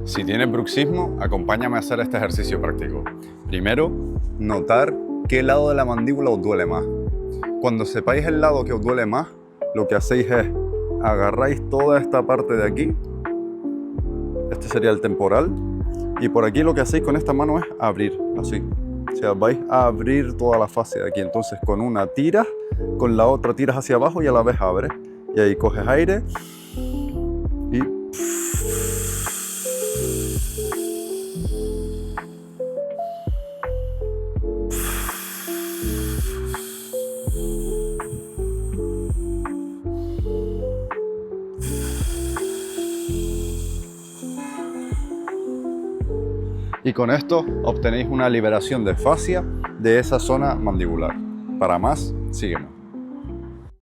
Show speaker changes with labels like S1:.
S1: Si tienes bruxismo, acompáñame a hacer este ejercicio práctico. Primero, notar qué lado de la mandíbula os duele más. Cuando sepáis el lado que os duele más, lo que hacéis es agarráis toda esta parte de aquí, este sería el temporal, y por aquí lo que hacéis con esta mano es abrir, así. O sea, vais a abrir toda la fascia de aquí. Entonces con una tiras, con la otra tiras hacia abajo y a la vez abres. Y ahí coges aire y... Y con esto obtenéis una liberación de fascia de esa zona mandibular. Para más, sígueme.